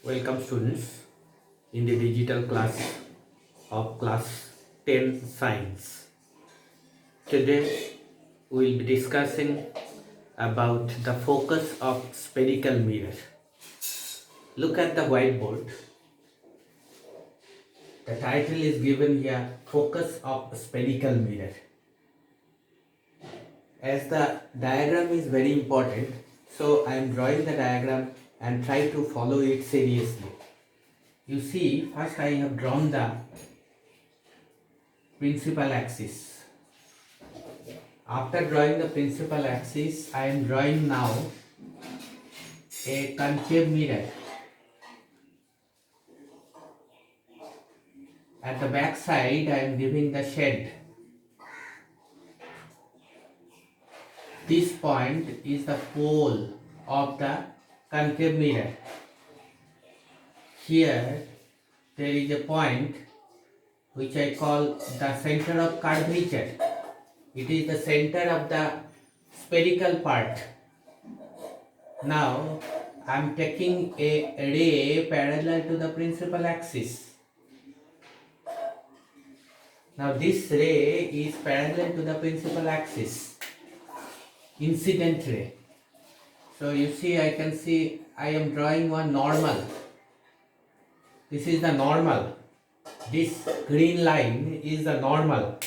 Welcome students in the digital class of class 10 science. Today we will be discussing about the focus of spherical mirror. Look at the whiteboard. The title is given here, focus of spherical mirror. As the diagram is very important, so I am drawing the diagram and try to follow it seriously. You see, first I have drawn the principal axis. After drawing the principal axis, I am drawing now a concave mirror. At the back side, I am giving the shade. This point is the pole of the concave mirror. Here, there is a point which I call the center of curvature. It is the center of the spherical part. Now, I am taking a ray parallel to the principal axis. Now, this ray is parallel to the principal axis, incident ray. So, you see, I can see I am drawing one normal. This is the normal. This green line is the normal.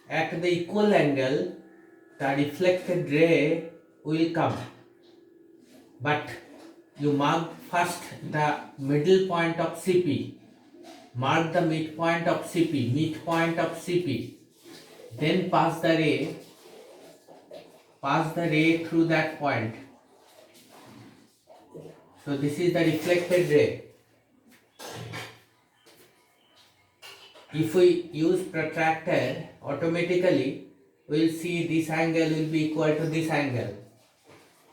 At the equal angle, the reflected ray will come. But you mark first the middle point of CP. Mark the midpoint of CP. Then pass the ray through that point. So this is the reflected ray. If we use protractor, automatically we will see this angle will be equal to this angle.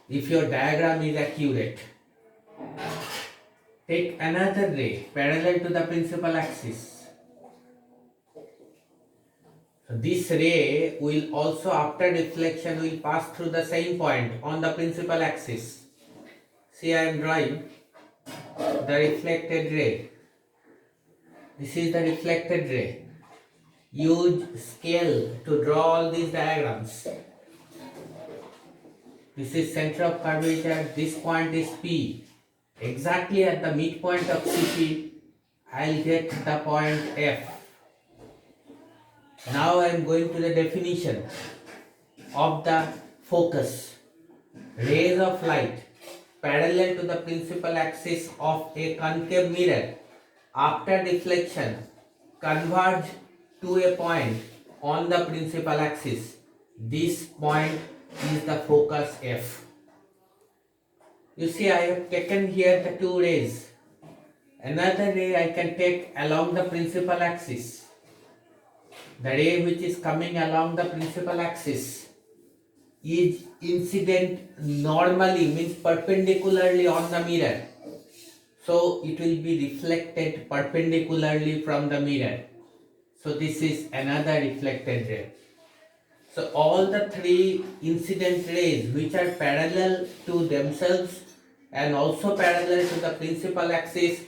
If your diagram is accurate. Take another ray parallel to the principal axis. So this ray will also, after deflection, will pass through the same point on the principal axis. See, I am drawing the reflected ray. This is the reflected ray. Use scale to draw all these diagrams. This is center of curvature. This point is P. Exactly at the midpoint of CP, I'll get the point F. Now I am going to the definition of the focus. Rays of light parallel to the principal axis of a concave mirror after deflection converge to a point on the principal axis. This point is the focus F. You see, I have taken here the two rays. Another ray I can take along the principal axis. The ray which is coming along the principal axis is incident normally, means perpendicularly on the mirror. So it will be reflected perpendicularly from the mirror. So this is another reflected ray. So all the three incident rays which are parallel to themselves and also parallel to the principal axis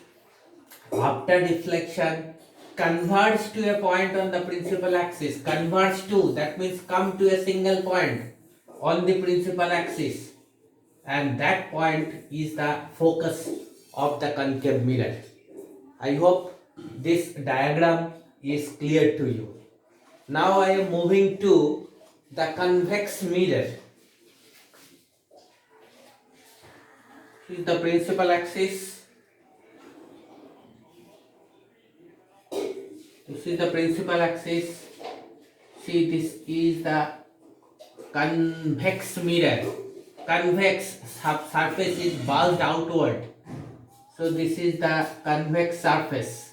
after deflection converge to a point on the principal axis. Converge to, that means come to a single point on the principal axis, and that point is the focus of the concave mirror. I hope this diagram is clear to you. Now I am moving to the convex mirror. This is the principal axis. This is the principal axis. See, this is the convex mirror. Convex surface is bulged outward. So this is the convex surface.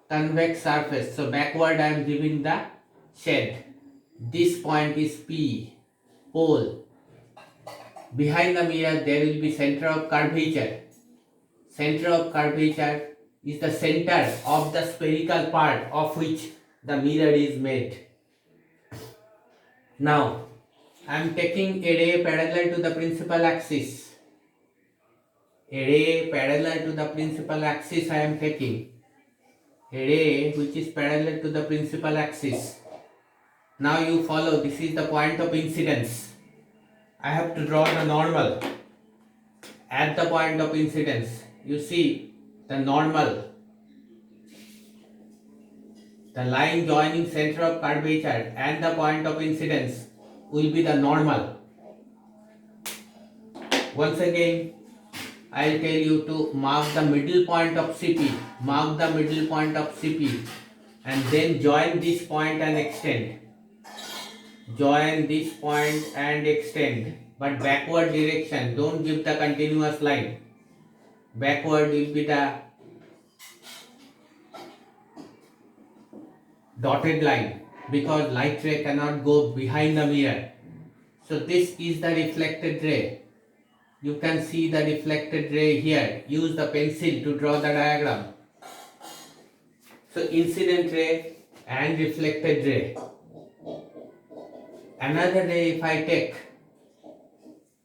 Convex surface. So backward I am giving the shade. This point is P, pole. Behind the mirror there will be center of curvature. Center of curvature is the center of the spherical part of which the mirror is made. Now I am taking a ray parallel to the principal axis. A ray parallel to the principal axis I am taking. A ray which is parallel to the principal axis. Now you follow, this is the point of incidence. I have to draw the normal at the point of incidence. You see the normal, the line joining center of curvature and the point of incidence will be the normal. Once again, I'll tell you to mark the middle point of CP, mark the middle point of CP, and then join this point and extend. Join this point and extend, but backward direction, don't give the continuous line. Backward will be the dotted line because light ray cannot go behind the mirror. So this is the reflected ray. You can see the reflected ray here. Use the pencil to draw the diagram. So incident ray and reflected ray. Another ray if I take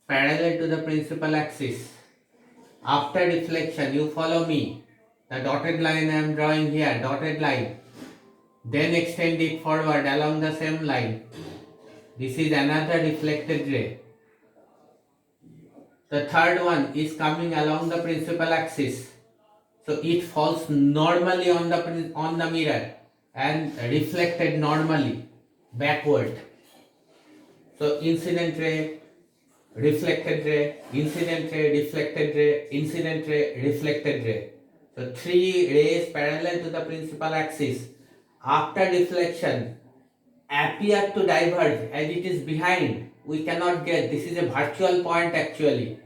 parallel to the principal axis. After reflection, you follow me. The dotted line I am drawing here, dotted line. Then extend it forward along the same line. This is another reflected ray. The third one is coming along the principal axis. So it falls normally on the mirror and reflected normally backward. So incident ray, reflected ray, incident ray, reflected ray, incident ray, reflected ray. So three rays parallel to the principal axis after reflection appear to diverge as it is behind. We cannot get, this is a virtual point actually.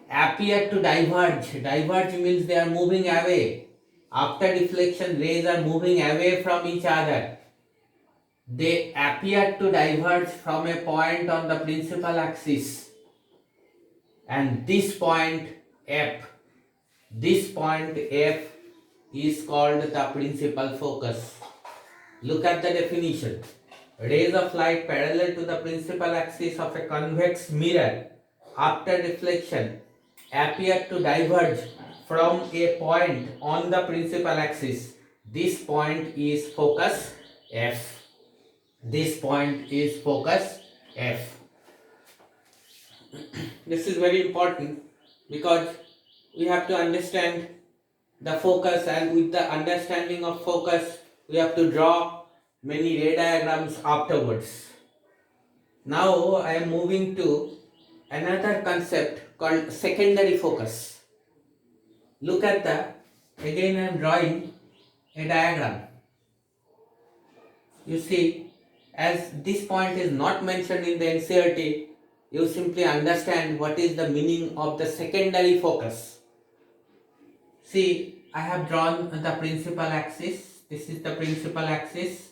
Appear to diverge. Diverge means they are moving away. After deflection, rays are moving away from each other. They appear to diverge from a point on the principal axis. And this point F is called the principal focus. Look at the definition. Rays of light parallel to the principal axis of a convex mirror after reflection appear to diverge from a point on the principal axis. This point is focus F. This point is focus F. This is very important because we have to understand the focus, and with the understanding of focus we have to draw many ray diagrams afterwards. Now I am moving to another concept called secondary focus. Look at again I am drawing a diagram. You see, as this point is not mentioned in the NCERT, you simply understand what is the meaning of the secondary focus. See, I have drawn the principal axis. This is the principal axis.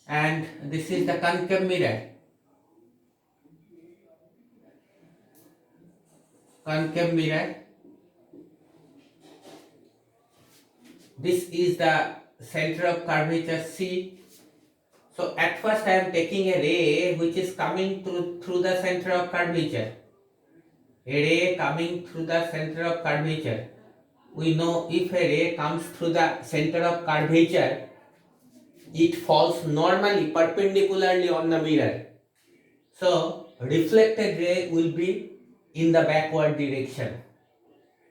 And this is the concave mirror. Concave mirror. This is the center of curvature C. So at first I am taking a ray which is coming through the center of curvature. A ray coming through the center of curvature. We know if a ray comes through the center of curvature, it falls normally perpendicularly on the mirror. So reflected ray will be in the backward direction.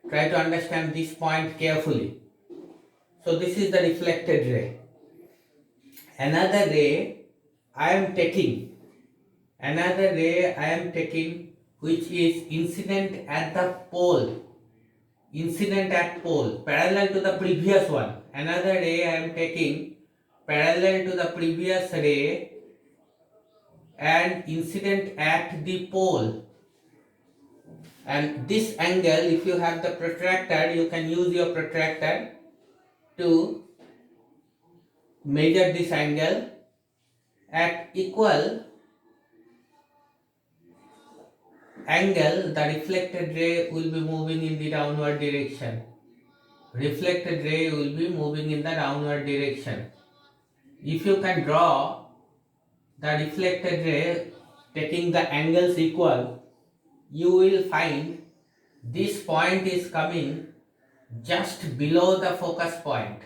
Try to understand this point carefully. So this is the reflected ray. Another ray I am taking which is incident at the pole. Incident at pole, parallel to the previous one. Another ray I am taking parallel to the previous ray and incident at the pole. And this angle, if you have the protractor, you can use your protractor to measure this angle. At equal angle, the reflected ray will be moving in the downward direction. Reflected ray will be moving in the downward direction. If you can draw the reflected ray taking the angles equal, you will find this point is coming just below the focus point,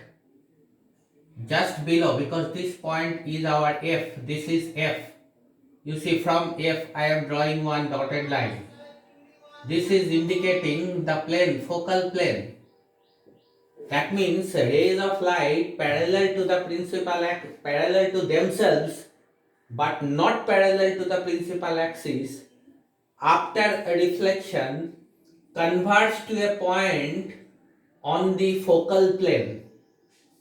just below, because this point is our F. This is F. You see, from F I am drawing one dotted line. This is indicating the plane, focal plane. That means rays of light parallel to the principal parallel to themselves, but not parallel to the principal axis, after a reflection converge to a point on the focal plane,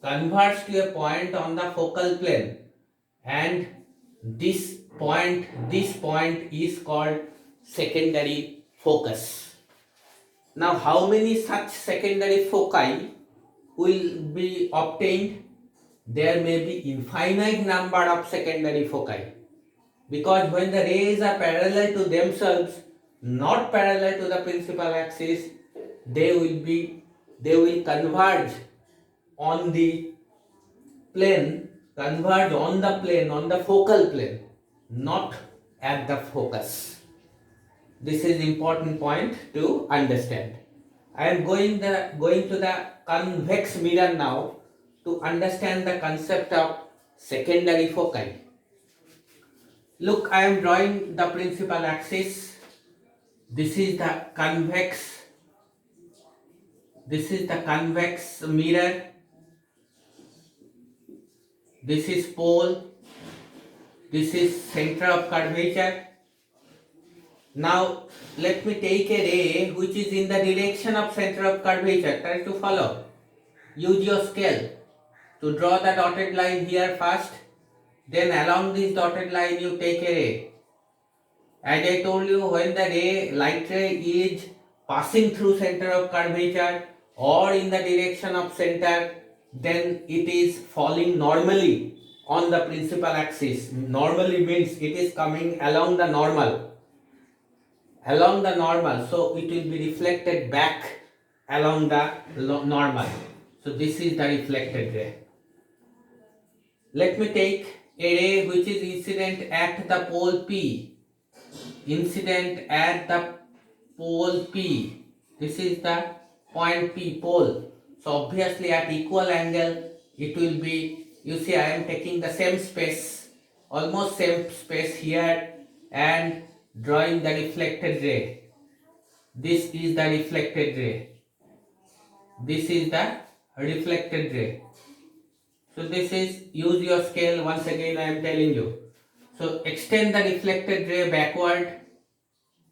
converge to a point on the focal plane, and this point is called secondary focus. Now, how many such secondary foci will be obtained? There may be infinite number of secondary foci, because when the rays are parallel to themselves, not parallel to the principal axis, they will converge on the plane, converge on the plane, on the focal plane, not at the focus. This is important point to understand. I am going to the convex mirror now to understand the concept of secondary foci. Look, I am drawing the principal axis. This is the convex. This is the convex mirror. This is pole. This is center of curvature. Now let me take a ray which is in the direction of center of curvature. Try to follow. Use your scale to draw the dotted line here first. Then along this dotted line you take a ray. As I told you, when the light ray is passing through center of curvature or in the direction of center, then it is falling normally on the principal axis. Normally means it is coming along the normal. So it will be reflected back along the normal. So this is the reflected ray. Let me take a ray which is incident at the pole P. Incident at the pole P. This is the point P, pole. So obviously at equal angle it will be, you see I am taking the same space, almost same space here, and drawing the reflected ray. This is the reflected ray. This is the reflected ray. So this is, use your scale, once again I am telling you. So extend the reflected ray backward.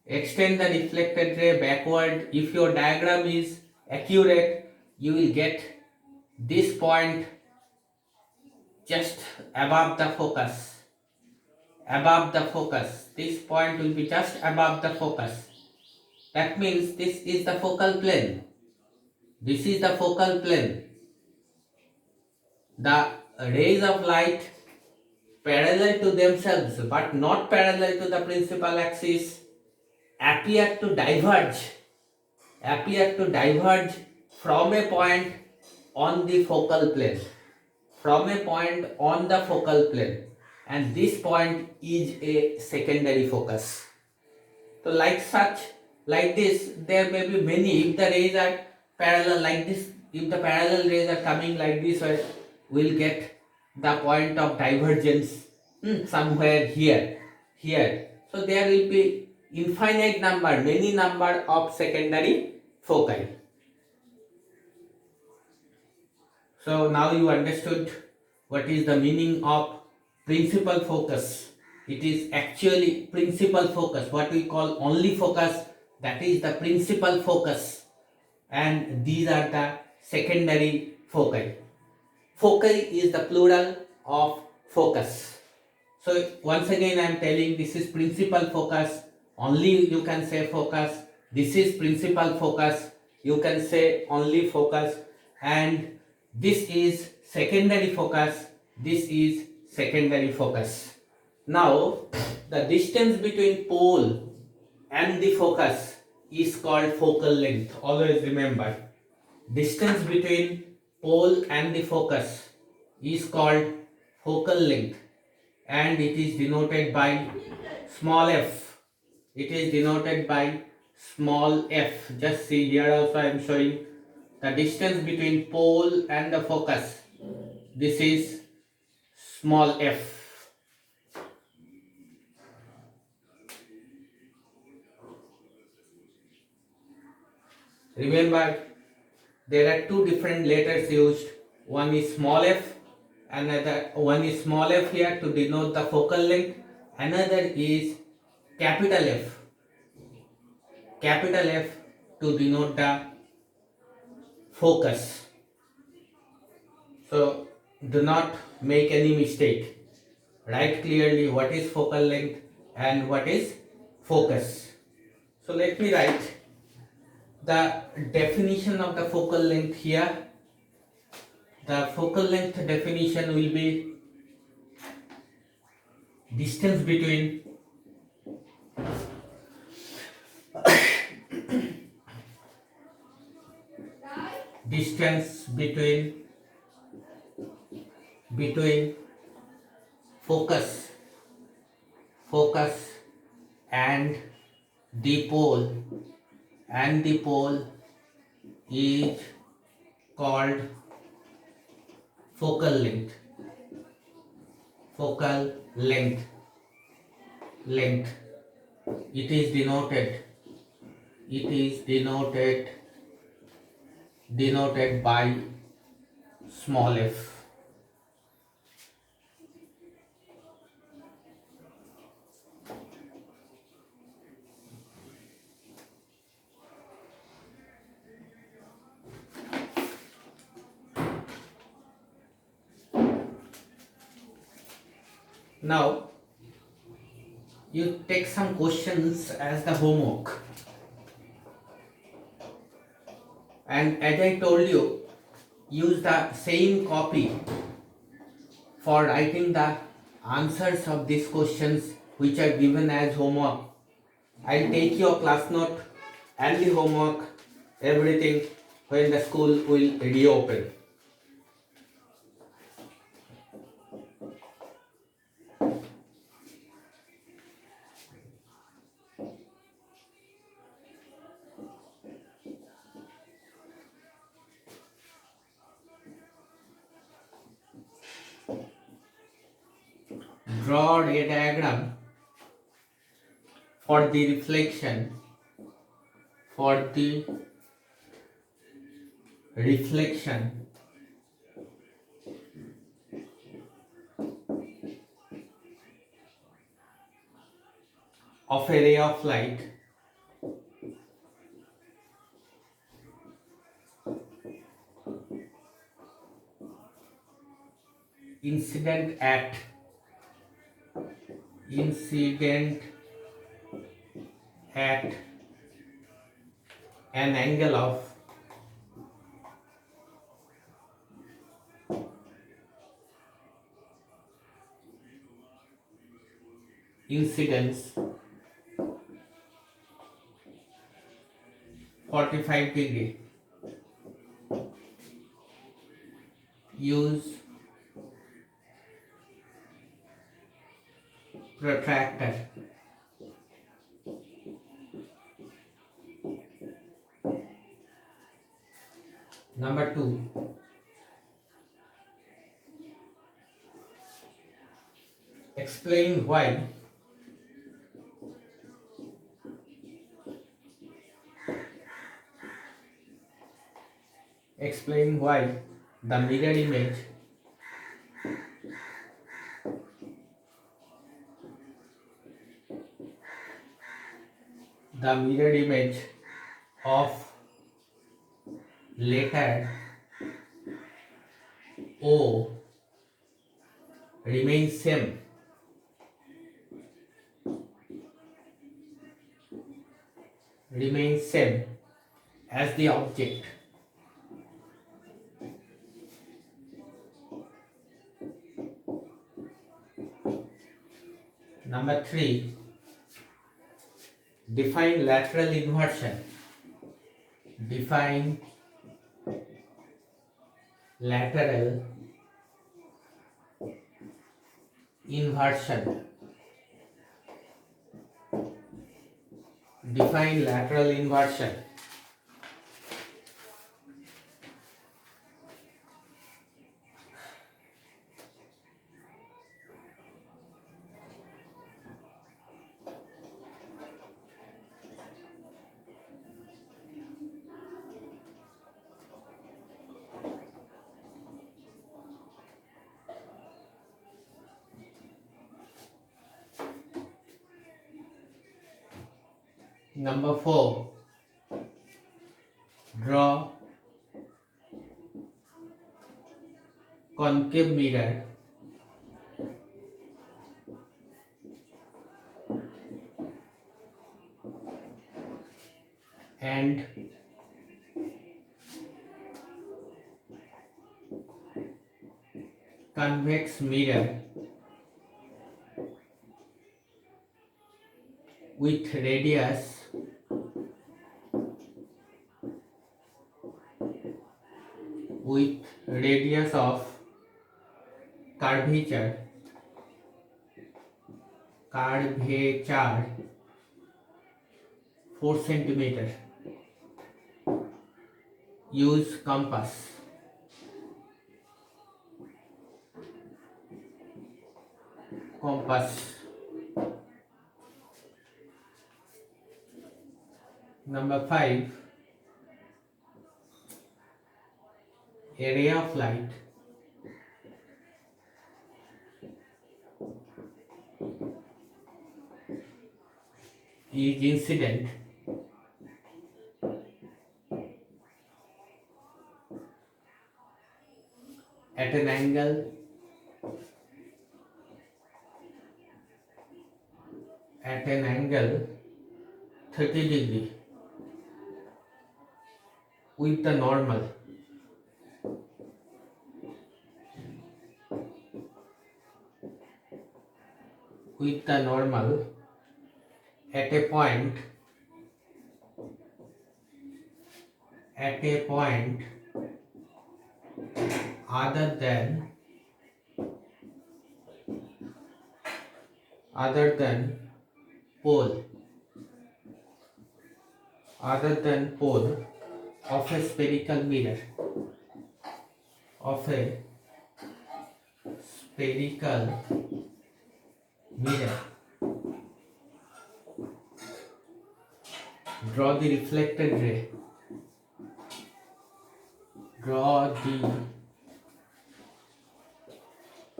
Extend the reflected ray backward. If your diagram is accurate, you will get this point just above the focus. Above the focus. This point will be just above the focus. That means this is the focal plane. This is the focal plane. The rays of light parallel to themselves but not parallel to the principal axis appear to diverge from a point on the focal plane, and this point is a secondary focus. So like this there may be many. If the rays are parallel like this, if the parallel rays are coming like this, we'll get the point of divergence somewhere here. So there will be many number of secondary foci. So now you understood what is the meaning of principal focus. It is actually principal focus, what we call only focus, that is the principal focus, and these are the secondary foci. Foci is the plural of focus. So once again I am telling, this is principal focus, only you can say focus. This is principal focus, you can say only focus, and this is secondary focus, this is secondary focus. Now the distance between pole and the focus is called focal length. Always remember, distance between pole and the focus is called focal length, and it is denoted by small f. it is denoted by small f. Just see here also I am showing the distance between pole and the focus. This is small f. Remember, there are two different letters used. One is small f, another one is small f here to denote the focal length. Another is capital F. Capital F to denote the focus. So do not make any mistake. Write clearly what is focal length and what is focus. So let me write the definition of the focal length here. The focal length definition will be distance between distance between focus and the pole is called focal length. Focal length. It is denoted by small f. Now you take some questions as the homework, and as I told you, use the same copy for writing the answers of these questions which are given as homework. I'll take your class note and the homework, everything, when the school will reopen. Draw a diagram for the reflection of a ray of light incident at an angle of incidence 45 degree. Use protractor. Number 2. Explain why the mirror image of letter O remains same as the object. Number 3. Define lateral inversion. Define lateral inversion. Define lateral inversion. Number 4. Draw concave mirror and convex mirror with radius of curvature 4 cm. Use compass. Number 5. Area of light is incident at an angle 30 degree with the normal at a point other than pole of a spherical mirror Draw the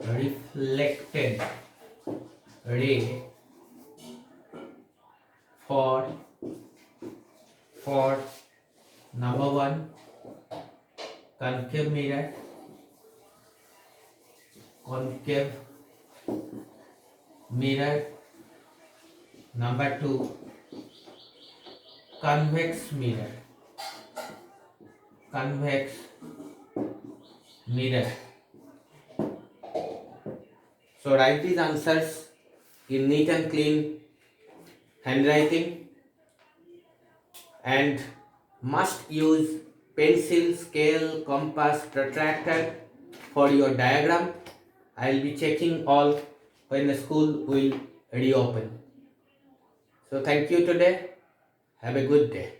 reflected ray for number 1 concave mirror, number 2 convex mirror. So write these answers in neat and clean handwriting and must use pencil, scale, compass, protractor for your diagram. I will be checking all when the school will reopen. So thank you today. Have a good day.